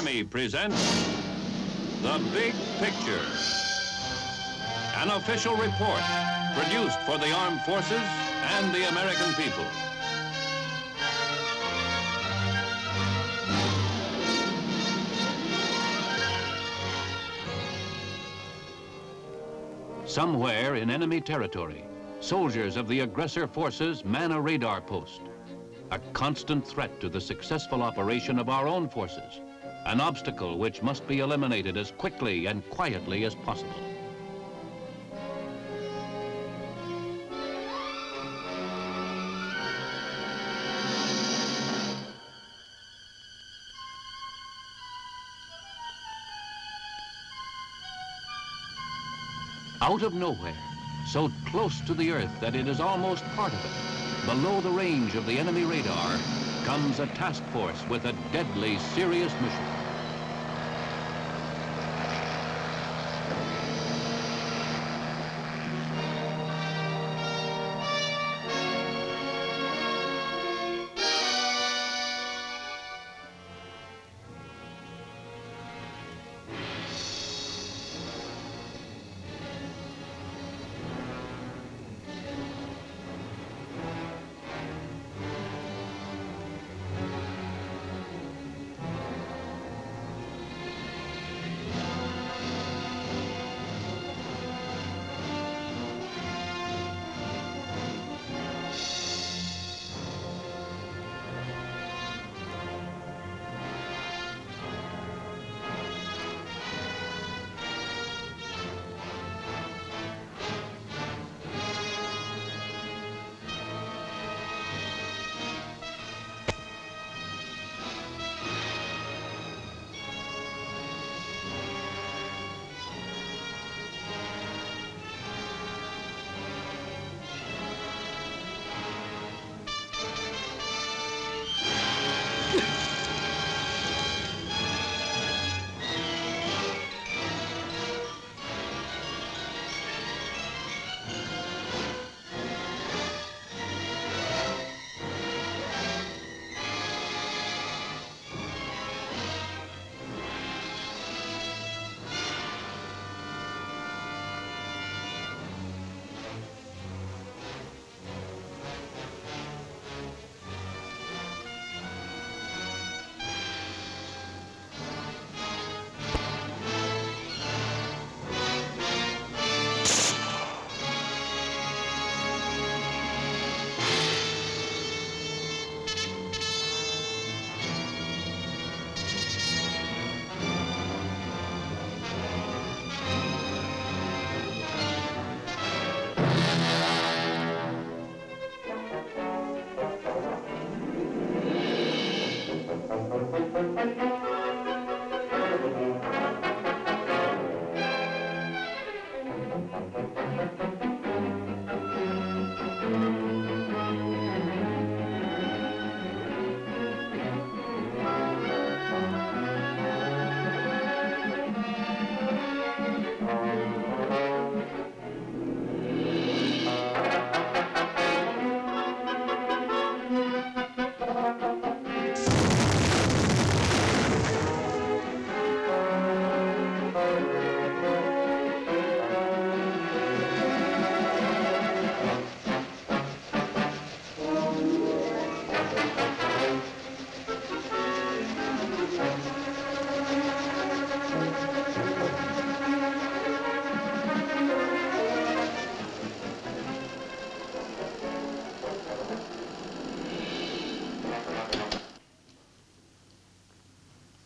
Army presents The Big Picture, an official report produced for the armed forces and the American people. Somewhere in enemy territory, soldiers of the aggressor forces man a radar post, a constant threat to the successful operation of our own forces, an obstacle which must be eliminated as quickly and quietly as possible. Out of nowhere, so close to the Earth that it is almost part of it, below the range of the enemy radar, comes a task force with a deadly, serious mission.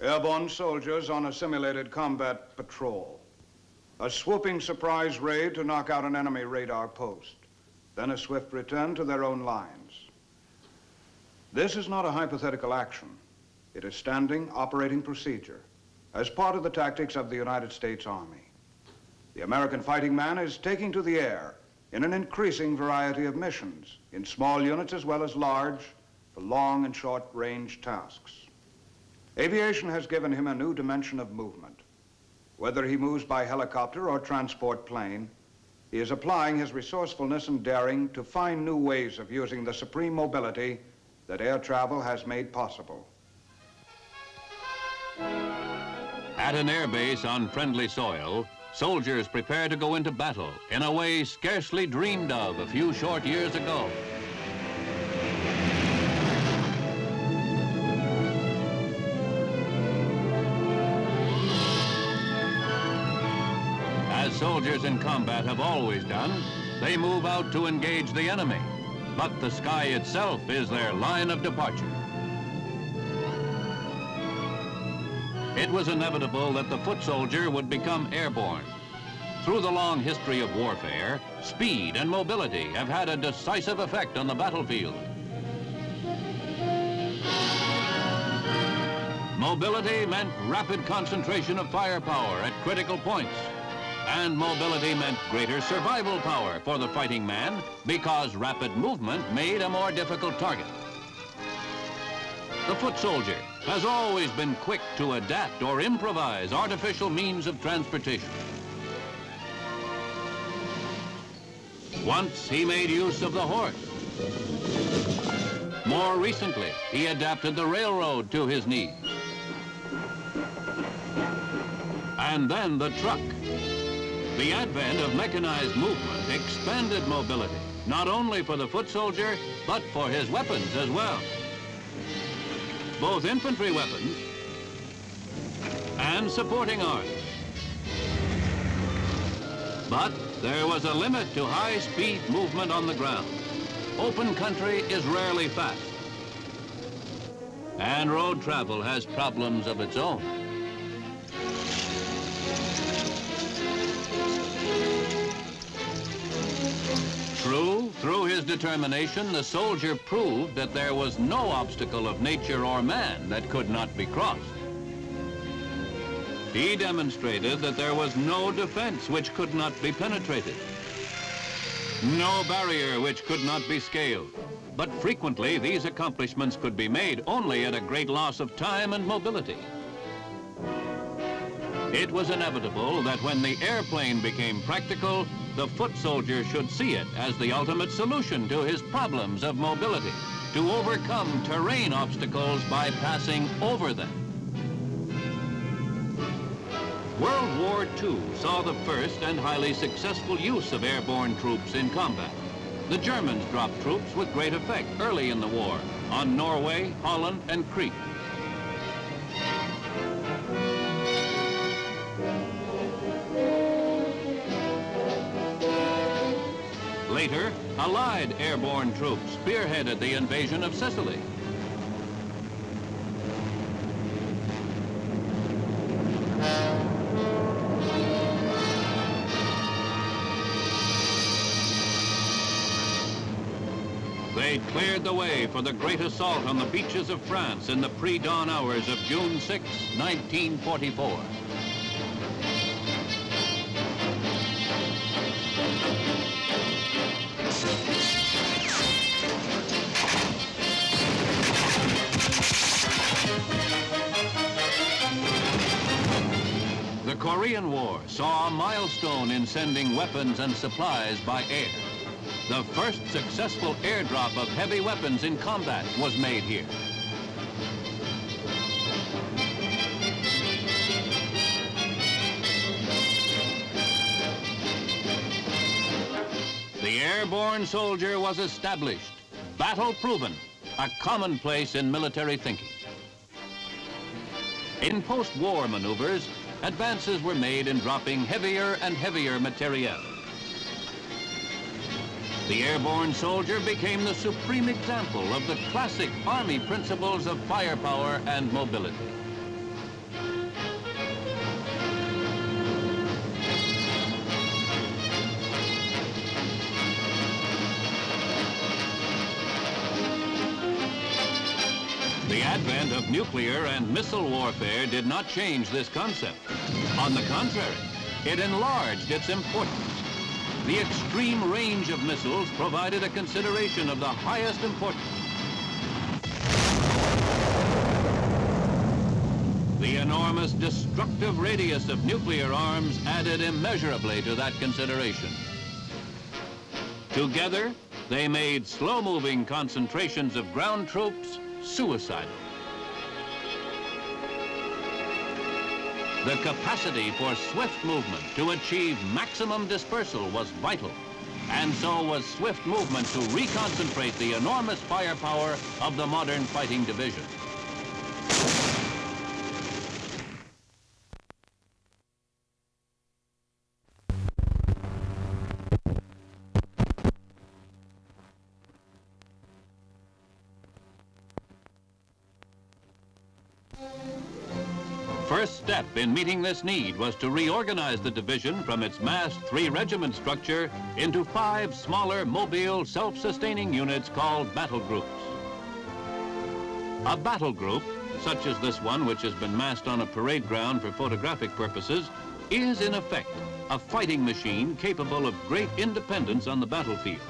Airborne soldiers on a simulated combat patrol. A swooping surprise raid to knock out an enemy radar post. Then a swift return to their own lines. This is not a hypothetical action. It is standing operating procedure as part of the tactics of the United States Army. The American fighting man is taking to the air in an increasing variety of missions, in small units as well as large, for long and short-range tasks. Aviation has given him a new dimension of movement. Whether he moves by helicopter or transport plane, he is applying his resourcefulness and daring to find new ways of using the supreme mobility that air travel has made possible. At an airbase on friendly soil, soldiers prepare to go into battle in a way scarcely dreamed of a few short years ago. As soldiers in combat have always done, they move out to engage the enemy, but the sky itself is their line of departure. It was inevitable that the foot soldier would become airborne. Through the long history of warfare, speed and mobility have had a decisive effect on the battlefield. Mobility meant rapid concentration of firepower at critical points. And mobility meant greater survival power for the fighting man because rapid movement made a more difficult target. The foot soldier has always been quick to adapt or improvise artificial means of transportation. Once he made use of the horse. More recently, he adapted the railroad to his needs. And then the truck. The advent of mechanized movement expanded mobility, not only for the foot soldier, but for his weapons as well. Both infantry weapons and supporting arms. But there was a limit to high-speed movement on the ground. Open country is rarely fast. And road travel has problems of its own. True, through his determination, the soldier proved that there was no obstacle of nature or man that could not be crossed. He demonstrated that there was no defense which could not be penetrated, no barrier which could not be scaled. But frequently, these accomplishments could be made only at a great loss of time and mobility. It was inevitable that when the airplane became practical, the foot soldier should see it as the ultimate solution to his problems of mobility, to overcome terrain obstacles by passing over them. World War II saw the first and highly successful use of airborne troops in combat. The Germans dropped troops with great effect early in the war on Norway, Holland, and Crete. Later, Allied airborne troops spearheaded the invasion of Sicily. They cleared the way for the great assault on the beaches of France in the pre-dawn hours of June 6, 1944. The Korean War saw a milestone in sending weapons and supplies by air. The first successful airdrop of heavy weapons in combat was made here. The airborne soldier was established, battle-proven, a commonplace in military thinking. In post-war maneuvers, advances were made in dropping heavier and heavier materiel. The airborne soldier became the supreme example of the classic Army principles of firepower and mobility. The advent of nuclear and missile warfare did not change this concept. On the contrary, it enlarged its importance. The extreme range of missiles provided a consideration of the highest importance. The enormous destructive radius of nuclear arms added immeasurably to that consideration. Together, they made slow-moving concentrations of ground troops suicidal. The capacity for swift movement to achieve maximum dispersal was vital, and so was swift movement to reconcentrate the enormous firepower of the modern fighting division. First step in meeting this need was to reorganize the division from its massed 3-regiment structure into 5 smaller, mobile, self-sustaining units called battle groups. A battle group, such as this one which has been massed on a parade ground for photographic purposes, is in effect a fighting machine capable of great independence on the battlefield.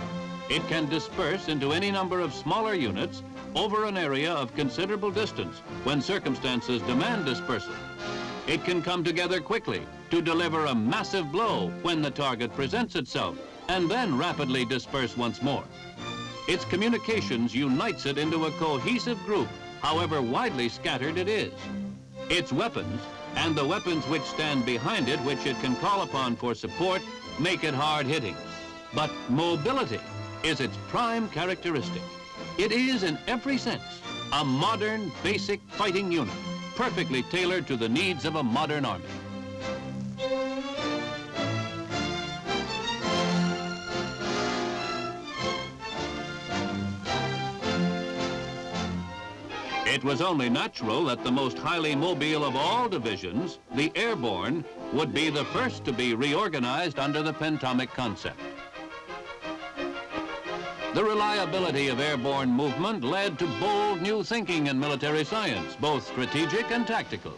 It can disperse into any number of smaller units over an area of considerable distance when circumstances demand dispersal. It can come together quickly to deliver a massive blow when the target presents itself, and then rapidly disperse once more. Its communications unites it into a cohesive group, however widely scattered it is. Its weapons, and the weapons which stand behind it, which it can call upon for support, make it hard-hitting. But mobility is its prime characteristic. It is, in every sense, a modern, basic fighting unit, perfectly tailored to the needs of a modern army. It was only natural that the most highly mobile of all divisions, the airborne, would be the first to be reorganized under the pentomic concept. The reliability of airborne movement led to bold new thinking in military science, both strategic and tactical.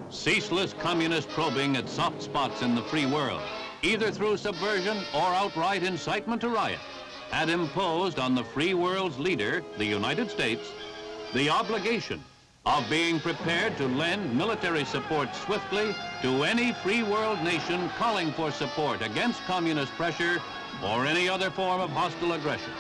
Ceaseless communist probing at soft spots in the free world, either through subversion or outright incitement to riot, had imposed on the free world's leader, the United States, the obligation of being prepared to lend military support swiftly to any free world nation calling for support against communist pressure or any other form of hostile aggression.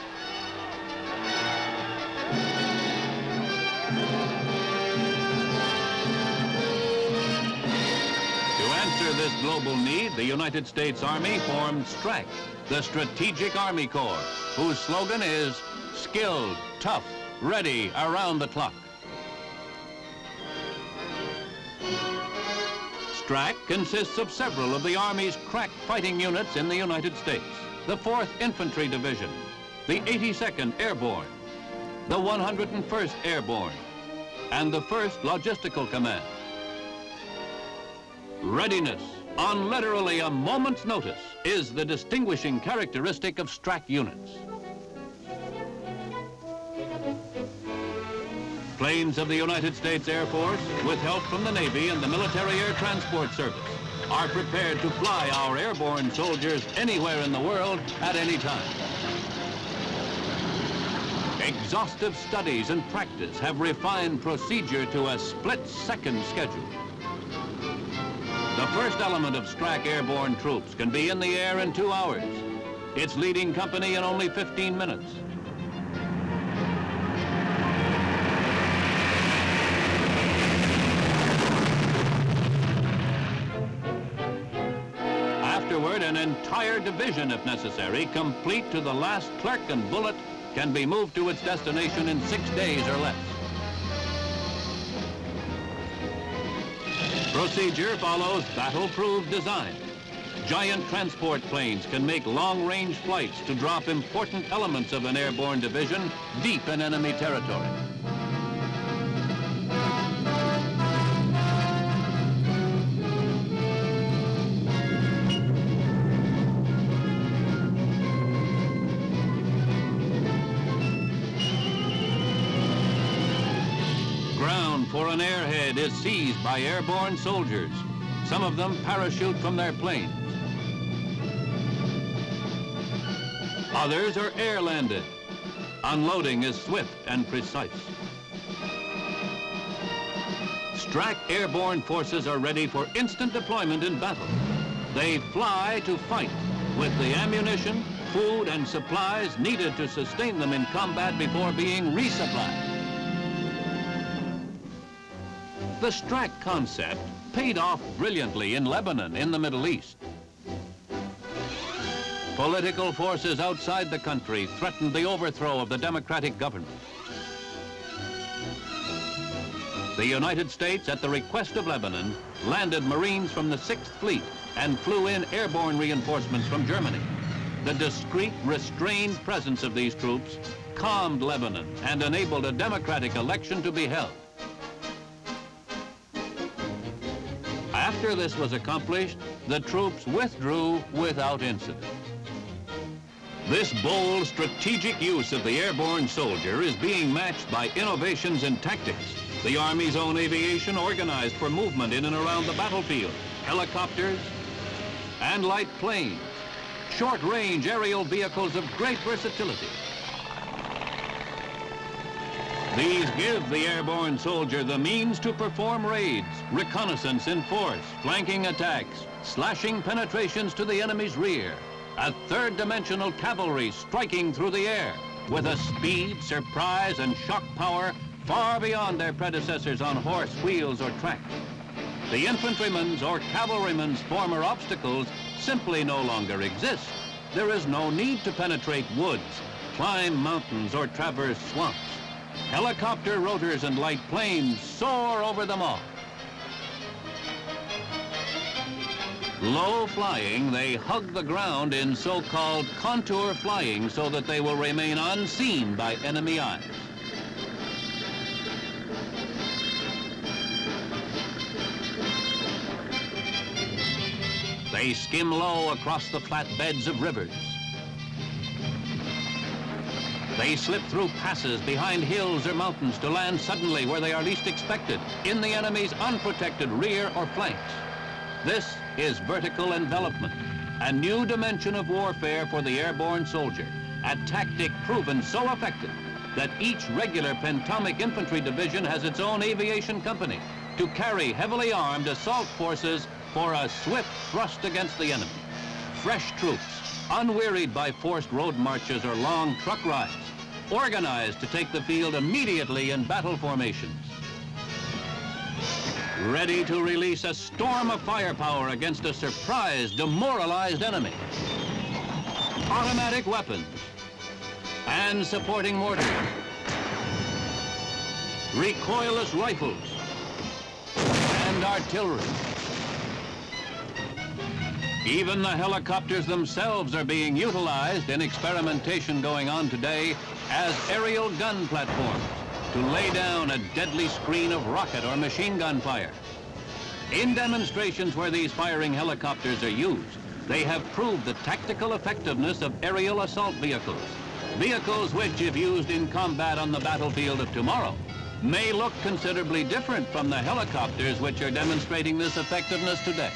To answer this global need, the United States Army formed STRAC, the Strategic Army Corps, whose slogan is skilled, tough, ready, around the clock. STRAC consists of several of the Army's crack fighting units in the United States. The 4th Infantry Division, the 82nd Airborne, the 101st Airborne, and the 1st Logistical Command. Readiness, on literally a moment's notice, is the distinguishing characteristic of STRAC units. Planes of the United States Air Force, with help from the Navy and the Military Air Transport Service, are prepared to fly our airborne soldiers anywhere in the world at any time. Exhaustive studies and practice have refined procedure to a split-second schedule. The first element of STRAC airborne troops can be in the air in 2 hours. Its leading company in only 15 minutes. Afterward, an entire division, if necessary, complete to the last clerk and bullet, can be moved to its destination in 6 days or less. Procedure follows battle-proved design. Giant transport planes can make long-range flights to drop important elements of an airborne division deep in enemy territory. For an airhead is seized by airborne soldiers. Some of them parachute from their planes. Others are air-landed. Unloading is swift and precise. STRAC airborne forces are ready for instant deployment in battle. They fly to fight with the ammunition, food, and supplies needed to sustain them in combat before being resupplied. The Strat concept paid off brilliantly in Lebanon in the Middle East. Political forces outside the country threatened the overthrow of the democratic government. The United States, at the request of Lebanon, landed Marines from the 6th Fleet and flew in airborne reinforcements from Germany. The discreet, restrained presence of these troops calmed Lebanon and enabled a democratic election to be held. After this was accomplished, the troops withdrew without incident. This bold, strategic use of the airborne soldier is being matched by innovations in tactics. The Army's own aviation organized for movement in and around the battlefield, helicopters and light planes, short-range aerial vehicles of great versatility. These give the airborne soldier the means to perform raids, reconnaissance in force, flanking attacks, slashing penetrations to the enemy's rear, a third-dimensional cavalry striking through the air with a speed, surprise, and shock power far beyond their predecessors on horse, wheels, or track. The infantryman's or cavalryman's former obstacles simply no longer exist. There is no need to penetrate woods, climb mountains, or traverse swamps. Helicopter rotors and light planes soar over them all. Low flying, they hug the ground in so-called contour flying so that they will remain unseen by enemy eyes. They skim low across the flat beds of rivers. They slip through passes behind hills or mountains to land suddenly where they are least expected, in the enemy's unprotected rear or flanks. This is vertical envelopment, a new dimension of warfare for the airborne soldier, a tactic proven so effective that each regular Pentomic Infantry Division has its own aviation company to carry heavily armed assault forces for a swift thrust against the enemy. Fresh troops, unwearied by forced road marches or long truck rides, organized to take the field immediately in battle formations. Ready to release a storm of firepower against a surprised, demoralized enemy. Automatic weapons and supporting mortars. Recoilless rifles and artillery. Even the helicopters themselves are being utilized in experimentation going on today as aerial gun platforms to lay down a deadly screen of rocket or machine gun fire. In demonstrations where these firing helicopters are used, they have proved the tactical effectiveness of aerial assault vehicles. Vehicles which, if used in combat on the battlefield of tomorrow, may look considerably different from the helicopters which are demonstrating this effectiveness today.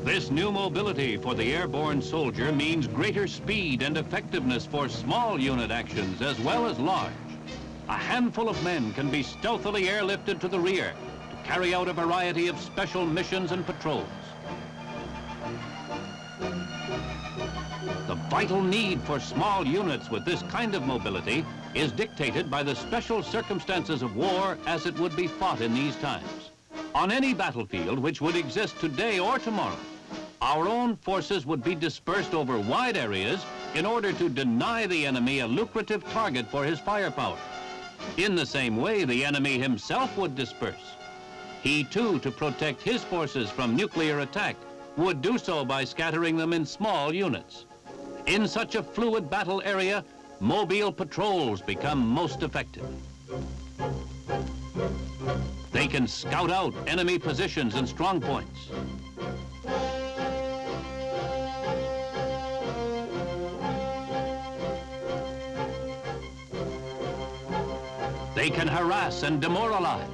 This new mobility for the airborne soldier means greater speed and effectiveness for small unit actions as well as large. A handful of men can be stealthily airlifted to the rear to carry out a variety of special missions and patrols. The vital need for small units with this kind of mobility is dictated by the special circumstances of war as it would be fought in these times. On any battlefield which would exist today or tomorrow, our own forces would be dispersed over wide areas in order to deny the enemy a lucrative target for his firepower. In the same way, the enemy himself would disperse. He, too, to protect his forces from nuclear attack, would do so by scattering them in small units. In such a fluid battle area, mobile patrols become most effective. They can scout out enemy positions and strong points. They can harass and demoralize.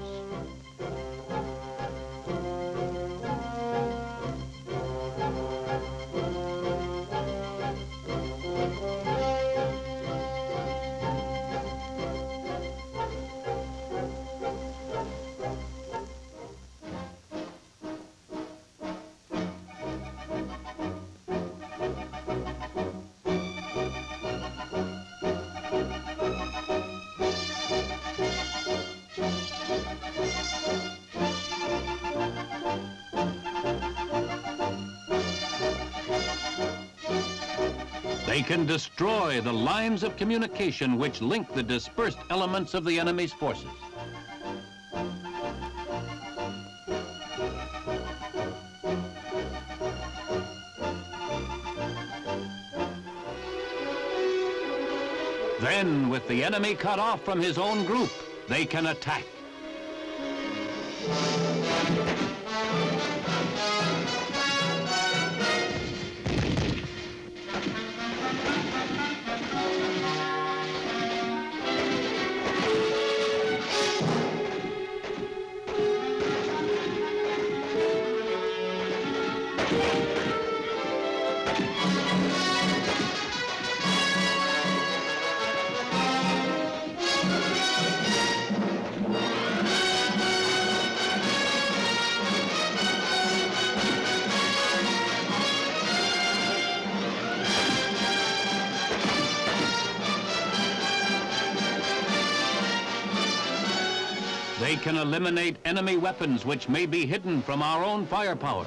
They can destroy the lines of communication which link the dispersed elements of the enemy's forces. Then, with the enemy cut off from his own group, they can attack. They can eliminate enemy weapons which may be hidden from our own firepower.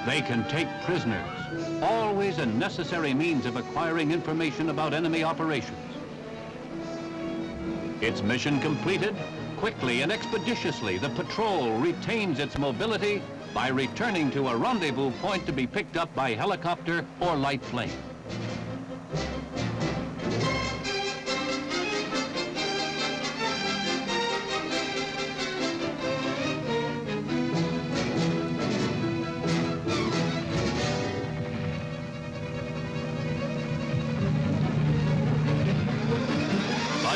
They can take prisoners, always a necessary means of acquiring information about enemy operations. Its mission completed, quickly and expeditiously, the patrol retains its mobility by returning to a rendezvous point to be picked up by helicopter or light plane.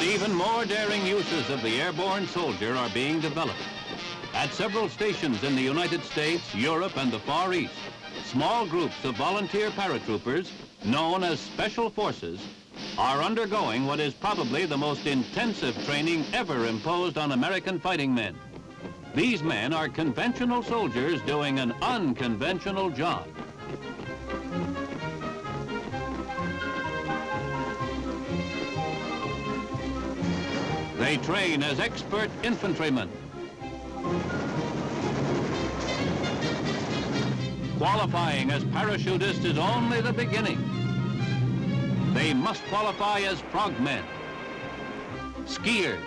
Even more daring uses of the airborne soldier are being developed. At several stations in the United States, Europe, and the Far East, small groups of volunteer paratroopers, known as Special Forces, are undergoing what is probably the most intensive training ever imposed on American fighting men. These men are conventional soldiers doing an unconventional job. They train as expert infantrymen. Qualifying as parachutists is only the beginning. They must qualify as frogmen, skiers,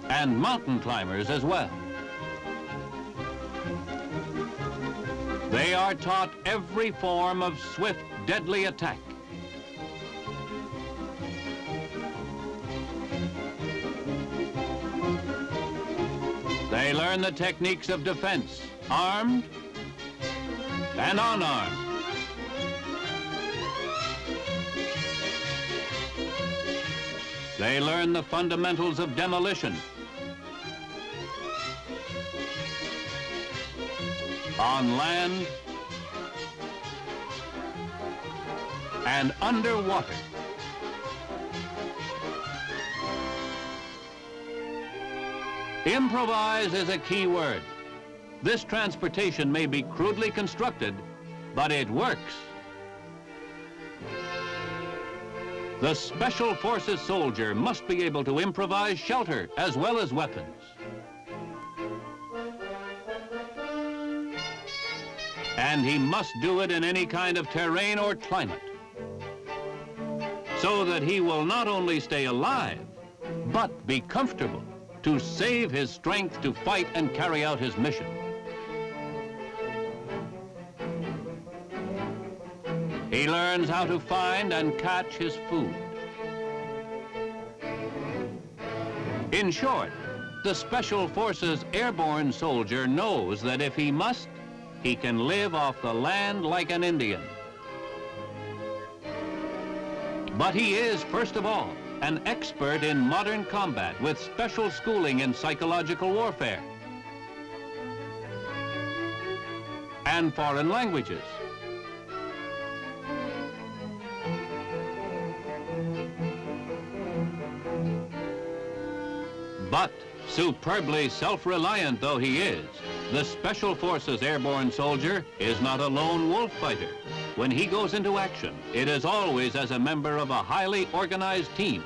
and mountain climbers as well. They are taught every form of swift, deadly attack. They learn the techniques of defense, armed and unarmed. They learn the fundamentals of demolition, on land and underwater. Improvise is a key word. This transportation may be crudely constructed, but it works. The Special Forces soldier must be able to improvise shelter as well as weapons. And he must do it in any kind of terrain or climate, so that he will not only stay alive, but be comfortable to save his strength to fight and carry out his mission. He learns how to find and catch his food. In short, the Special Forces airborne soldier knows that if he must, he can live off the land like an Indian. But he is, first of all, an expert in modern combat with special schooling in psychological warfare and foreign languages. But Superbly self-reliant though he is, the Special Forces airborne soldier is not a lone wolf fighter. When he goes into action, it is always as a member of a highly organized team.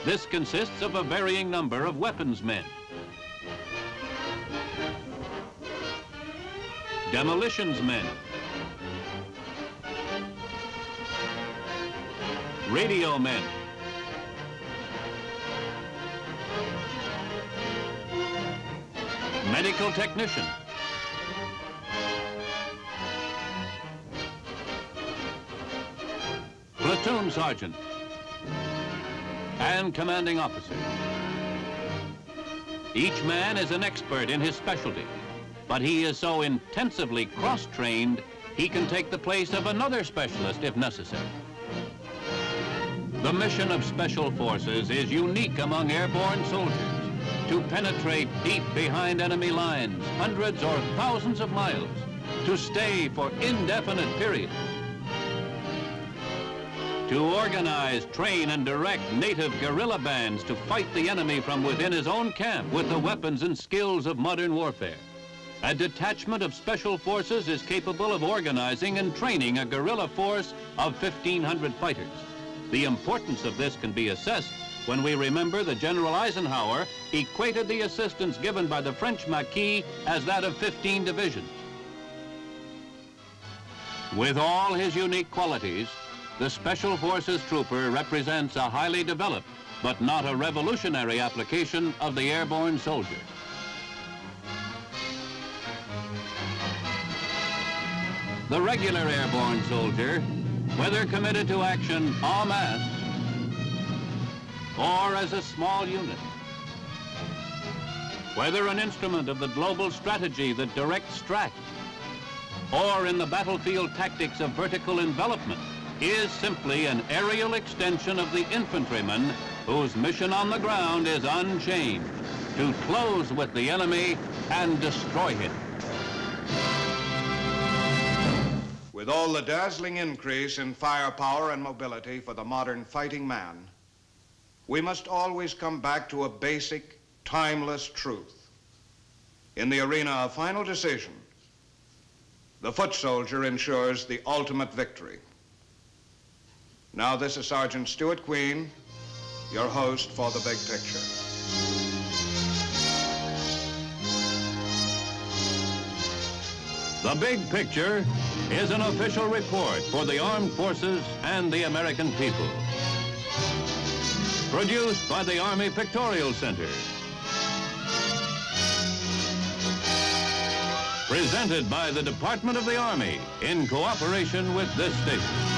This consists of a varying number of weapons men, demolitions men, radio men, medical technician, platoon sergeant, and commanding officer. Each man is an expert in his specialty, but he is so intensively cross-trained, he can take the place of another specialist if necessary. The mission of Special Forces is unique among airborne soldiers, to penetrate deep behind enemy lines, hundreds or thousands of miles, to stay for indefinite periods, to organize, train, and direct native guerrilla bands to fight the enemy from within his own camp with the weapons and skills of modern warfare. A detachment of Special Forces is capable of organizing and training a guerrilla force of 1,500 fighters. The importance of this can be assessed when we remember that General Eisenhower equated the assistance given by the French Maquis as that of 15 divisions. With all his unique qualities, the Special Forces trooper represents a highly developed, but not a revolutionary application of the airborne soldier. The regular airborne soldier, whether committed to action en masse or as a small unit, whether an instrument of the global strategy that directs track, or in the battlefield tactics of vertical envelopment, is simply an aerial extension of the infantryman whose mission on the ground is unchanged, to close with the enemy and destroy him. With all the dazzling increase in firepower and mobility for the modern fighting man, we must always come back to a basic, timeless truth. In the arena of final decision, the foot soldier ensures the ultimate victory. Now this is Sergeant Stuart Queen, your host for The Big Picture. The Big Picture is an official report for the armed forces and the American people. Produced by the Army Pictorial Center. Presented by the Department of the Army in cooperation with this station.